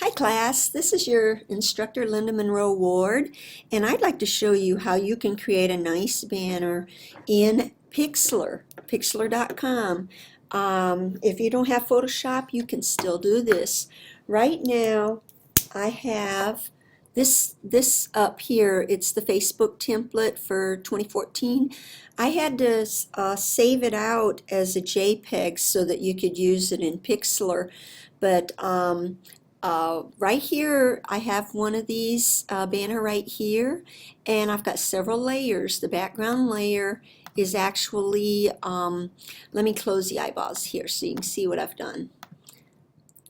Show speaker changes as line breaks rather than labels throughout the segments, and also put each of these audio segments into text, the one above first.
Hi class, this is your instructor Linda Monroe Ward, and I'd like to show you how you can create a nice banner in Pixlr, Pixlr.com. If you don't have Photoshop, you can still do this. Right now, I have this up here. It's the Facebook template for 2014. I had to save it out as a JPEG so that you could use it in Pixlr, but right here I have one of these banner right here, and I've got several layers. The background layer is actually, let me close the eyeballs here so you can see what I've done.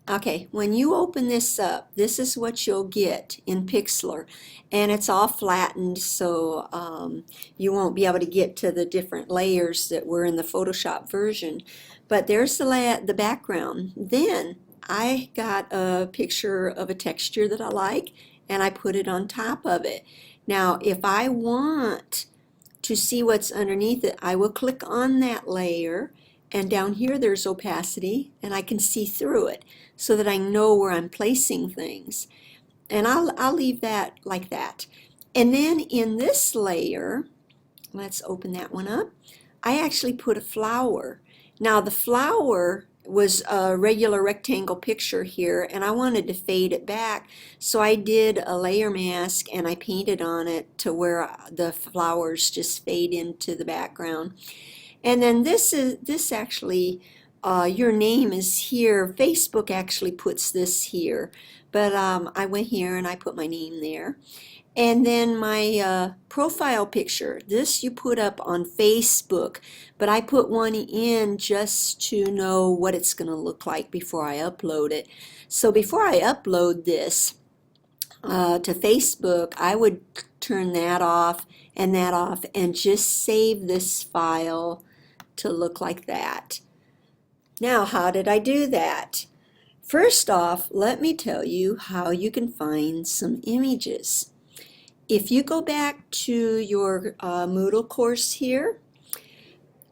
Okay, when you open this up, this is what you'll get in Pixlr, and it's all flattened, so you won't be able to get to the different layers that were in the Photoshop version. But there's the background. Then I got a picture of a texture that I like, and I put it on top of it. Now, if I want to see what's underneath it, I will click on that layer, and down here there's opacity, and I can see through it so that I know where I'm placing things. And I'll leave that like that. And then in this layer, let's open that one up, I actually put a flower. Now the flower was a regular rectangle picture here, and I wanted to fade it back, so I did a layer mask and I painted on it to where the flowers just fade into the background. And then this actually, your name is here. Facebook actually puts this here, but I went here and I put my name there. And then my profile picture, this you put up on Facebook, but I put one in just to know what it's going to look like before I upload it. So before I upload this to Facebook, I would turn that off and just save this file to look like that. Now, how did I do that? First off, let me tell you how you can find some images. If you go back to your Moodle course here,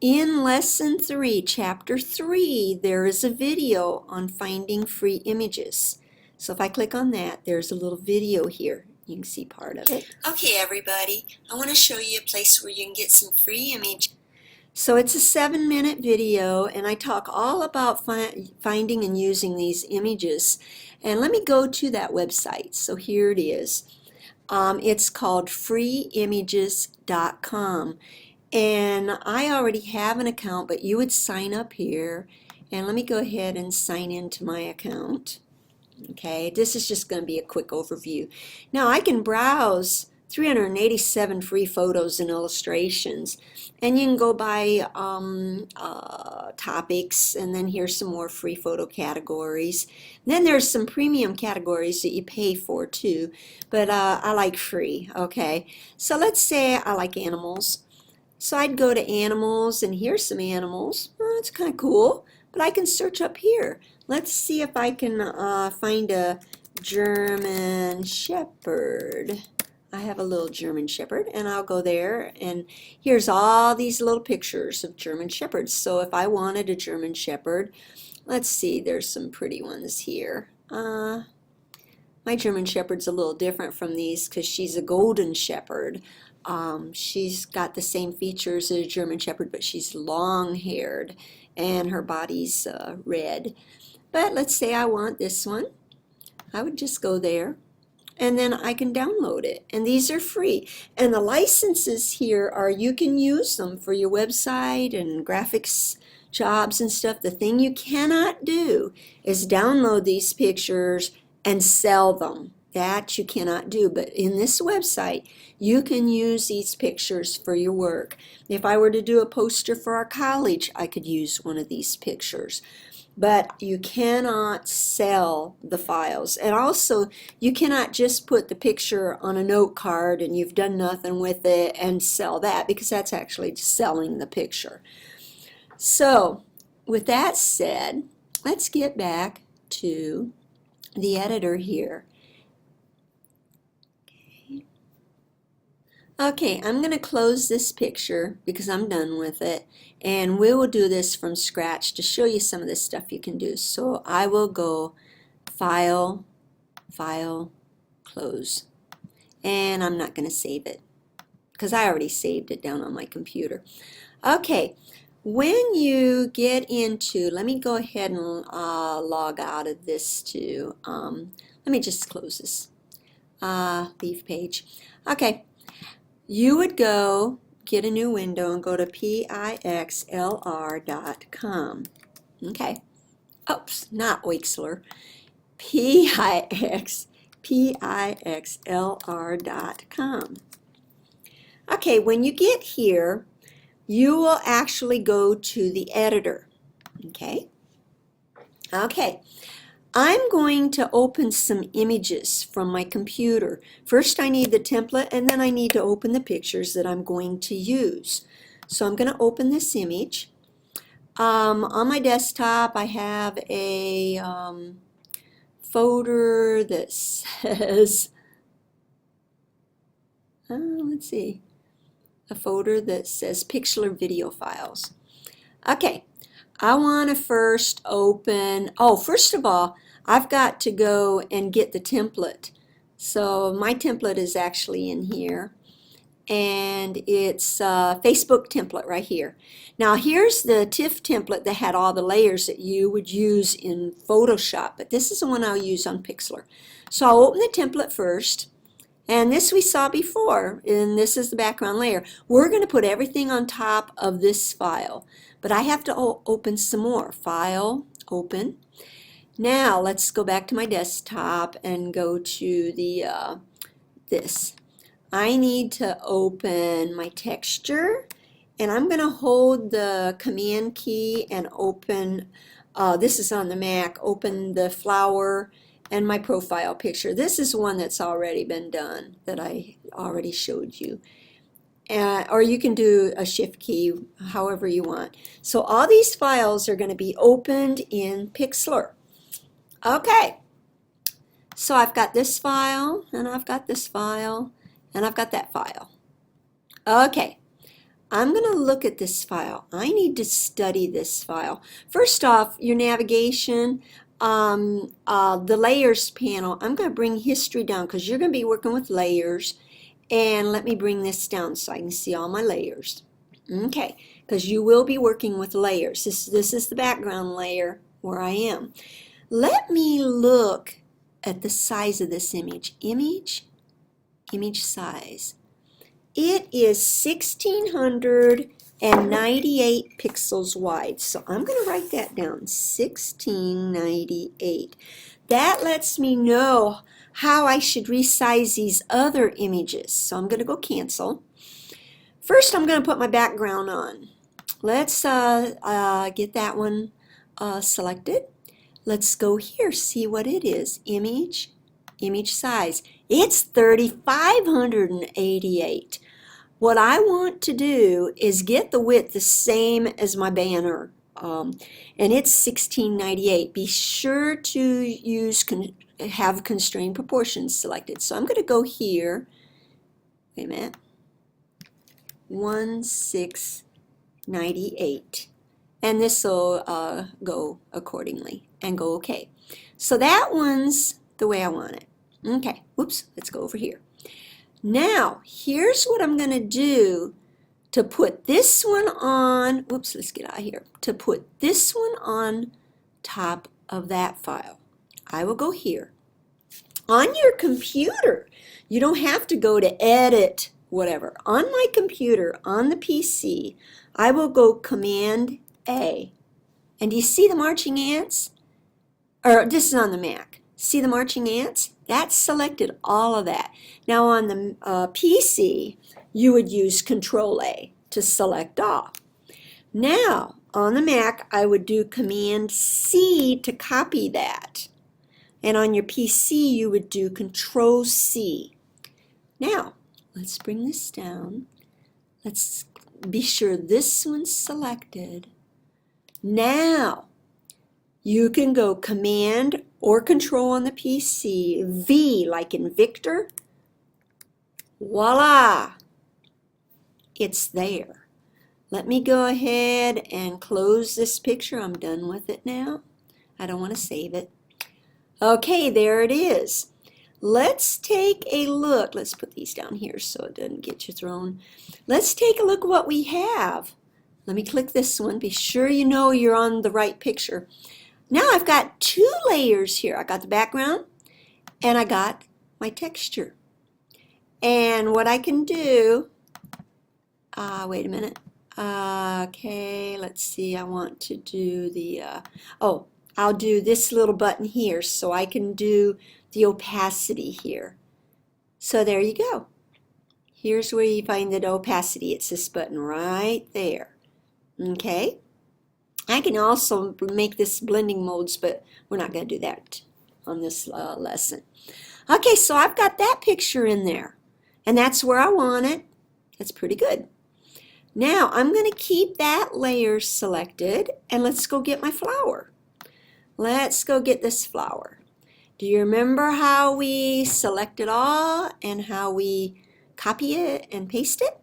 in Lesson 3, Chapter 3, there is a video on finding free images. So if I click on that, there's a little video here. You can see part of it. Okay, everybody, I want to show you a place where you can get some free images. So it's a 7-minute video, and I talk all about finding and using these images. And let me go to that website. So here it is. It's called freeimages.com, and I already have an account, but you would sign up here, and let me go ahead and sign into my account. Okay, this is just going to be a quick overview. Now I can browse 387 free photos and illustrations, and you can go by topics, and then here's some more free photo categories. Then there's some premium categories that you pay for too, but I like free. Okay, so let's say I like animals, so I'd go to animals, and here's some animals. Oh, it's kind of cool, but I can search up here. Let's see if I can find a German Shepherd. I have a little German Shepherd, and I'll go there, and here's all these little pictures of German Shepherds. So if I wanted a German Shepherd, let's see, there's some pretty ones here. My German Shepherd's a little different from these because she's a golden shepherd. She's got the same features as a German Shepherd, but she's long-haired, and her body's red. But let's say I want this one. I would just go there, and then I can download it, and these are free. And the licenses here are, you can use them for your website and graphics jobs and stuff. The thing you cannot do is download these pictures and sell them. That you cannot do. But in this website, you can use these pictures for your work. If I were to do a poster for our college, I could use one of these pictures. But you cannot sell the files. And also, you cannot just put the picture on a note card and you've done nothing with it and sell that, because that's actually selling the picture. So, with that said, let's get back to the editor here. Okay, I'm going to close this picture because I'm done with it, and we will do this from scratch to show you some of the stuff you can do. So I will go File, File, Close. And I'm not going to save it because I already saved it down on my computer. Okay, when you get into, let me go ahead and log out of this too. Let me just close this. Leave page. Okay, you would go get a new window and go to pixlr.com. Okay, oops, not Wixlr. pixlr.com. Okay, when you get here, you will actually go to the editor. Okay? Okay, I'm going to open some images from my computer. First I need the template, and then I need to open the pictures that I'm going to use. So I'm going to open this image. On my desktop I have a folder that says, let's see, a folder that says Pixlr video files. Okay, I want to first open, first of all, I've got to go and get the template. So my template is actually in here, and it's a Facebook template right here. Now here's the TIFF template that had all the layers that you would use in Photoshop, but this is the one I'll use on Pixlr. So I'll open the template first, and this we saw before, and this is the background layer. We're going to put everything on top of this file, but I have to open some more. File, Open. Now let's go back to my desktop and go to the this. I need to open my texture, and I'm going to hold the Command key and open, this is on the Mac, open the flower and my profile picture. This is one that's already been done that I already showed you. Or you can do a Shift key however you want. So all these files are going to be opened in Pixlr. Okay, so I've got this file, and I've got this file, and I've got that file. Okay, I'm going to look at this file. I need to study this file. First off, your navigation, the layers panel, I'm going to bring history down because you're going to be working with layers. And let me bring this down so I can see all my layers. Okay, because you will be working with layers. This is the background layer where I am. Let me look at the size of this image. Image size. It is 1698 pixels wide. So I'm going to write that down, 1698. That lets me know how I should resize these other images. So I'm going to go cancel. First I'm going to put my background on. Let's get that one selected. Let's go here, see what it is. Image size. It's 3588. What I want to do is get the width the same as my banner, and it's 1698. Be sure to have constrained proportions selected. So I'm going to go here. Wait a minute. 1698, and this will go accordingly and go OK. So that one's the way I want it. Okay. Whoops. Let's go over here. Now, here's what I'm going to do to put this one on, whoops, let's get out of here, to put this one on top of that file. I will go here. On your computer, you don't have to go to edit, whatever. On my computer, on the PC, I will go Command A. And do you see the marching ants? Or this is on the Mac. See the marching ants? That selected all of that. Now on the PC, you would use Control A to select all. Now on the Mac, I would do Command C to copy that. And on your PC, you would do Control C. Now, let's bring this down. Let's be sure this one's selected. Now, you can go Command or Control on the PC, V like in Victor. Voila! It's there. Let me go ahead and close this picture. I'm done with it now. I don't want to save it. Okay, there it is. let's take a look. Let's put these down here so it doesn't get you thrown. Let's take a look at what we have. Let me click this one. Be sure you know you're on the right picture. Now I've got two layers here. I got the background and I got my texture. And what I can do, wait a minute. Okay, let's see. I want to do the, I'll do this little button here so I can do the opacity here. So there you go. Here's where you find the opacity. It's this button right there. Okay. I can also make this blending modes, but we're not going to do that on this lesson. Okay, so I've got that picture in there, and that's where I want it. That's pretty good. Now I'm going to keep that layer selected, and let's go get my flower. Let's go get this flower. Do you remember how we select it all and how we copy it and paste it?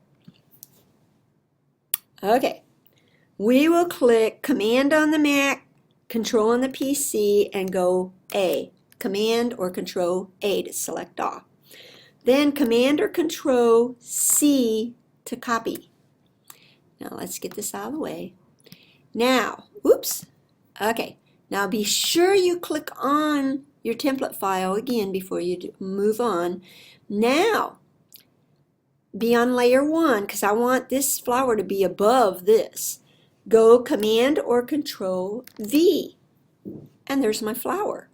Okay. We will click Command on the Mac, Control on the PC, and go A. Command or Control A to select all. Then Command or Control C to copy. Now let's get this out of the way. Now, oops. Okay. Now be sure you click on your template file again before you move on. Now, be on layer 1 because I want this flower to be above this. Go Command or Control V, and there's my flower.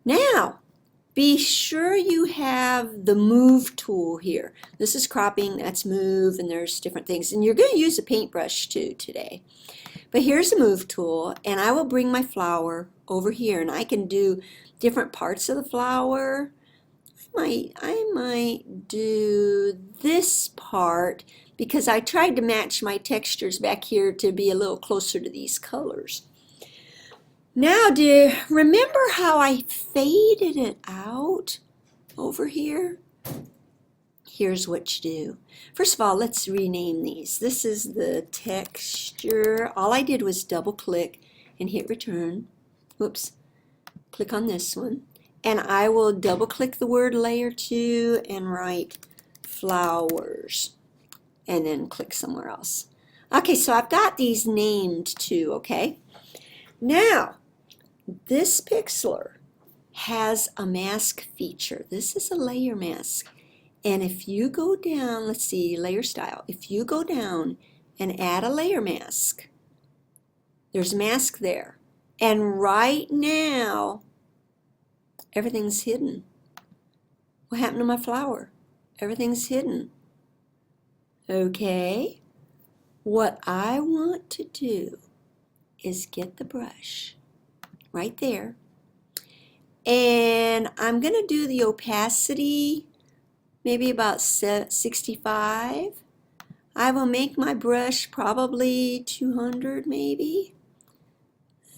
Now, be sure you have the Move tool here. This is cropping, that's Move, and there's different things. And you're going to use a paintbrush too today. But here's the Move tool, and I will bring my flower over here, and I can do different parts of the flower. I might do this part because I tried to match my textures back here to be a little closer to these colors. Now, do you remember how I faded it out over here? Here's what you do. First of all, let's rename these. This is the texture. All I did was double click and hit return. Whoops. Click on this one. And I will double click the word layer 2 and write flowers. And then click somewhere else. Okay, so I've got these named too, okay? Now, this Pixlr has a mask feature. This is a layer mask. And if you go down, let's see, layer style. If you go down and add a layer mask, there's a mask there. And right now, everything's hidden. What happened to my flower? Everything's hidden. Okay, what I want to do is get the brush right there, and I'm going to do the opacity maybe about 65. I will make my brush probably 200 maybe.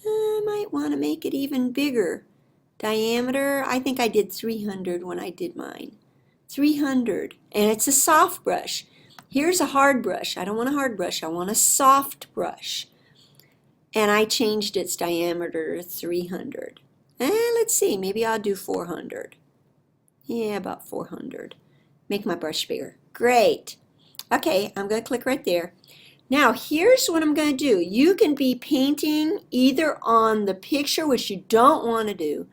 I might want to make it even bigger. Diameter, I think I did 300 when I did mine. 300, and it's a soft brush. Here's a hard brush. I don't want a hard brush. I want a soft brush. And I changed its diameter to 300. Let's see. Maybe I'll do 400. Yeah, about 400. Make my brush bigger. Great. Okay, I'm going to click right there. Now, here's what I'm going to do. You can be painting either on the picture, which you don't want to do,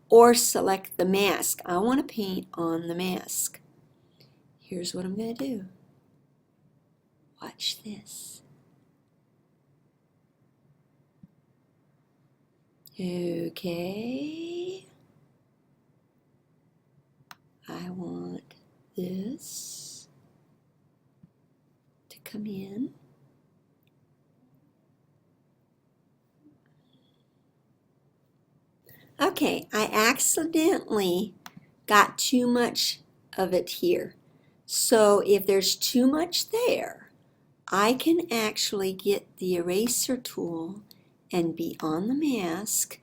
or select the mask. I want to paint on the mask. Here's what I'm going to do. Watch this. Okay. I want this to come in. Okay, I accidentally got too much of it here. So if there's too much there, I can actually get the eraser tool and be on the mask.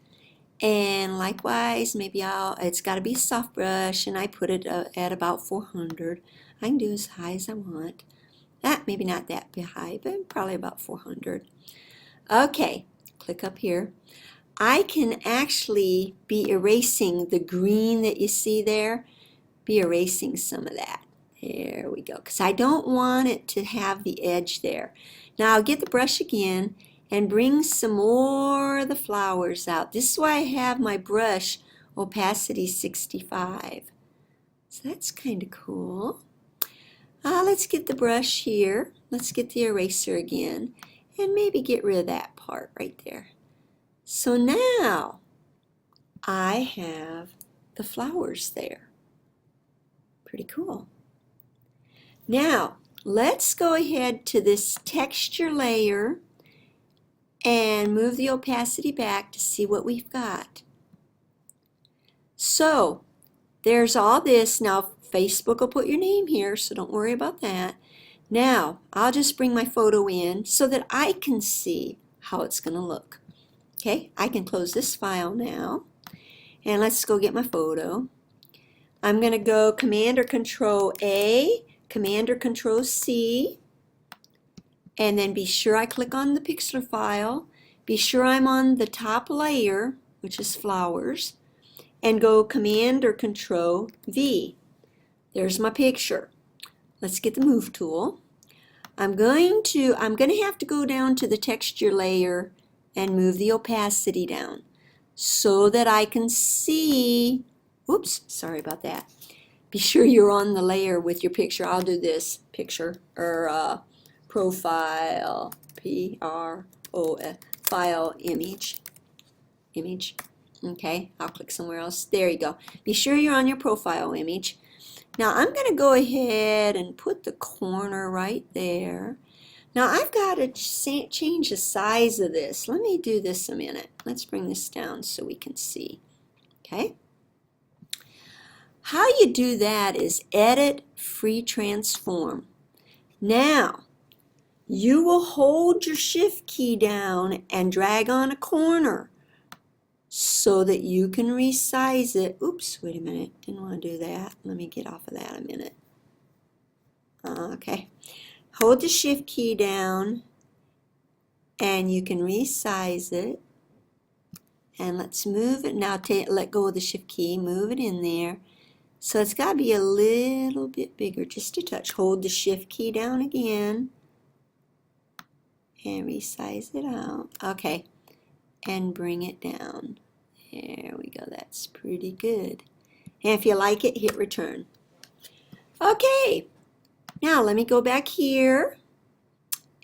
And likewise, maybe it's got to be a soft brush, and I put it at about 400. I can do as high as I want. Maybe not that high, but probably about 400. Okay, click up here. I can actually be erasing the green that you see there, be erasing some of that. There we go, because I don't want it to have the edge there. Now I'll get the brush again and bring some more of the flowers out. This is why I have my brush opacity 65. So that's kind of cool. Let's get the brush here. Let's get the eraser again and maybe get rid of that part right there. So now I have the flowers there. Pretty cool. Now let's go ahead to this texture layer and move the opacity back to see what we've got. So there's all this. Now Facebook will put your name here, so don't worry about that. Now I'll just bring my photo in so that I can see how it's going to look. Okay, I can close this file now, and let's go get my photo. I'm going to go Command or Control A, Command or Control C, and then be sure I click on the Pixlr file. Be sure I'm on the top layer, which is flowers, and go Command or Control V. There's my picture. Let's get the Move tool. I'm going to have to go down to the texture layer and move the opacity down so that I can see. Oops, sorry about that. Be sure you're on the layer with your picture. I'll do this picture or profile, P-R-O-F, file image. Okay, I'll click somewhere else. There you go. Be sure you're on your profile image. Now I'm going to go ahead and put the corner right there. Now I've got to change the size of this. Let me do this a minute. Let's bring this down so we can see. Okay. How you do that is Edit, Free Transform. Now you will hold your Shift key down and drag on a corner so that you can resize it. Oops, wait a minute. Didn't want to do that. Let me get off of that a minute. Okay. Hold the Shift key down and you can resize it. And let's move it. Now let go of the Shift key, move it in there. So it's got to be a little bit bigger, just a touch. Hold the Shift key down again and resize it out. Okay, and bring it down. There we go. That's pretty good. And if you like it, hit return. Okay. Now let me go back here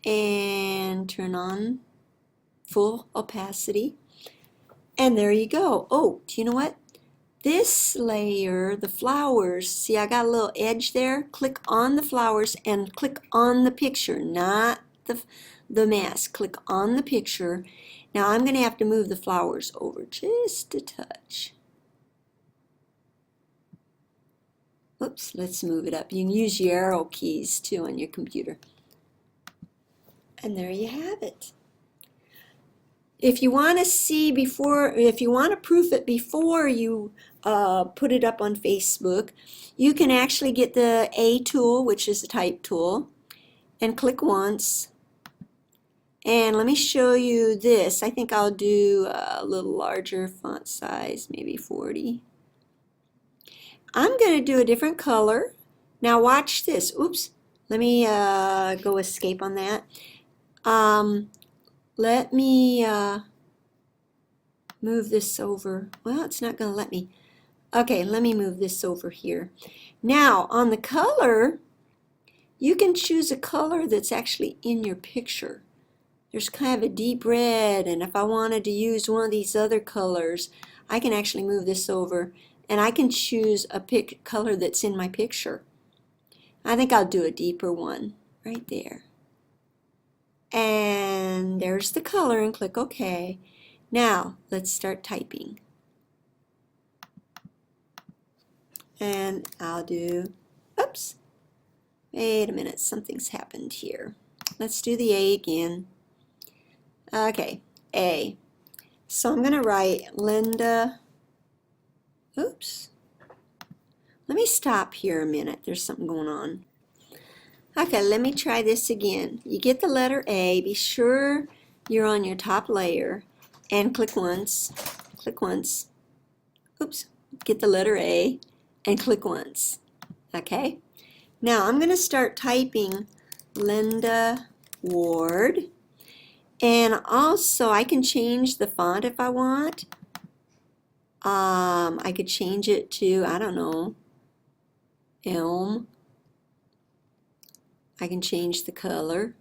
and turn on full opacity. And there you go. Oh, do you know what? This layer, the flowers, see I got a little edge there? Click on the flowers and click on the picture, not the mask. Click on the picture. Now I'm going to have to move the flowers over just a touch. Oops, let's move it up. You can use your arrow keys too on your computer. And there you have it. If you want to see before, if you want to proof it before you put it up on Facebook, you can actually get the A tool, which is the type tool, and click once. And let me show you this. I think I'll do a little larger font size, maybe 40. I'm going to do a different color. Now watch this. Oops. Let me go escape on that. Let me move this over. Well, it's not going to let me. Okay, let me move this over here. Now, on the color, you can choose a color that's actually in your picture. There's kind of a deep red, and if I wanted to use one of these other colors, I can actually move this over, and I can choose a color that's in my picture. I think I'll do a deeper one right there. And there's the color, and click OK. Now, let's start typing. And I'll do, oops, wait a minute, something's happened here. Let's do the A again. Okay, A. So I'm going to write Linda. Oops. Let me stop here a minute. There's something going on. Okay, let me try this again. You get the letter A. Be sure you're on your top layer. and click once, oops, get the letter A, and click once. Okay, now I'm going to start typing Linda Ward, and also I can change the font if I want. I could change it to, I don't know, Elm. I can change the color.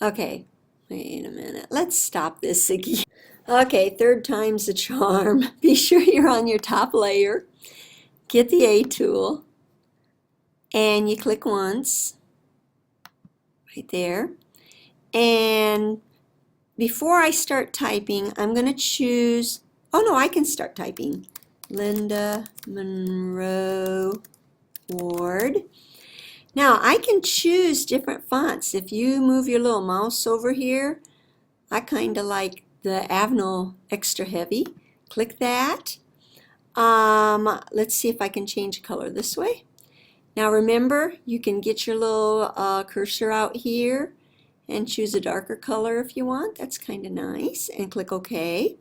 Okay, wait a minute. Let's stop this again. Okay, third time's the charm. Be sure you're on your top layer. Get the A tool, and you click once, right there. And before I start typing, I'm going to choose, oh no, I can start typing. Linda Monroe Ward. Now I can choose different fonts. If you move your little mouse over here, I kind of like the Avenel Extra Heavy. Click that. Let's see if I can change color this way. Now remember, you can get your little cursor out here and choose a darker color if you want. That's kind of nice, and click OK.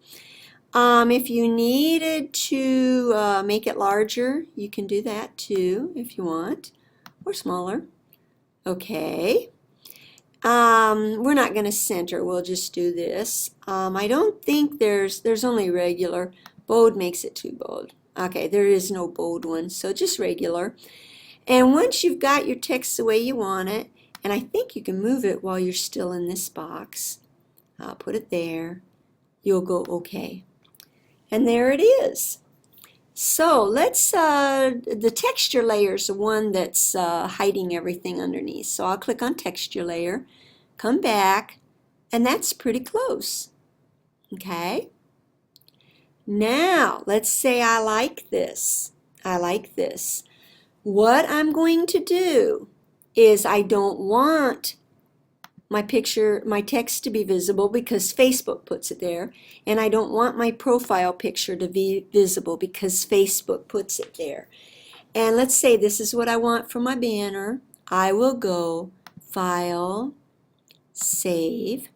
If you needed to make it larger, you can do that too if you want, or smaller. Okay. We're not going to center, we'll just do this. I don't think there's only regular. Bold makes it too bold. Okay, there is no bold one, so just regular. And once you've got your text the way you want it, and I think you can move it while you're still in this box. I'll put it there. You'll go OK. And there it is. So let's, the texture layer is the one that's hiding everything underneath. So I'll click on texture layer, come back, and that's pretty close. Okay. Now let's say I like this. I like this. What I'm going to do is I don't want my picture, my text to be visible because Facebook puts it there, and I don't want my profile picture to be visible because Facebook puts it there. And let's say this is what I want for my banner. I will go File, Save,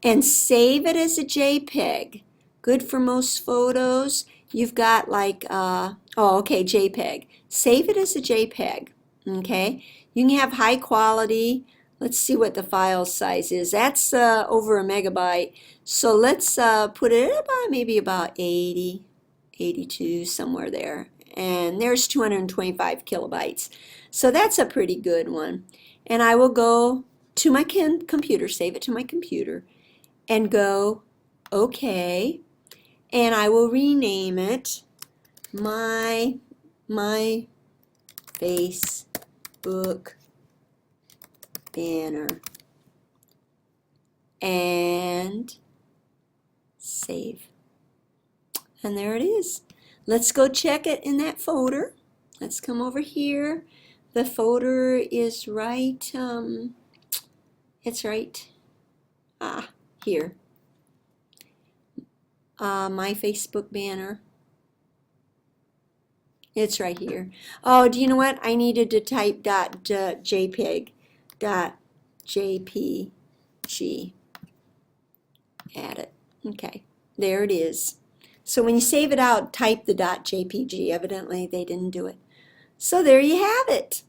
and save it as a JPEG. Good for most photos. You've got like, JPEG. Save it as a JPEG, okay? You can have high quality. Let's see what the file size is. That's over a megabyte. So let's put it about maybe about 80, 82, somewhere there. And there's 225 kilobytes. So that's a pretty good one. And I will go to my computer, save it to my computer, and go OK. And I will rename it my Facebook banner, and save. And there it is. Let's go check it in that folder. Let's come over here. The folder is right, it's right here. My Facebook banner. It's right here. Oh, do you know what? I needed to type .jpg. .jpg. Add it. Okay, there it is. So when you save it out, type the .jpg. Evidently, they didn't do it. So there you have it.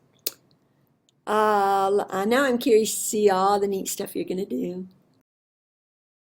Now I'm curious to see all the neat stuff you're going to do.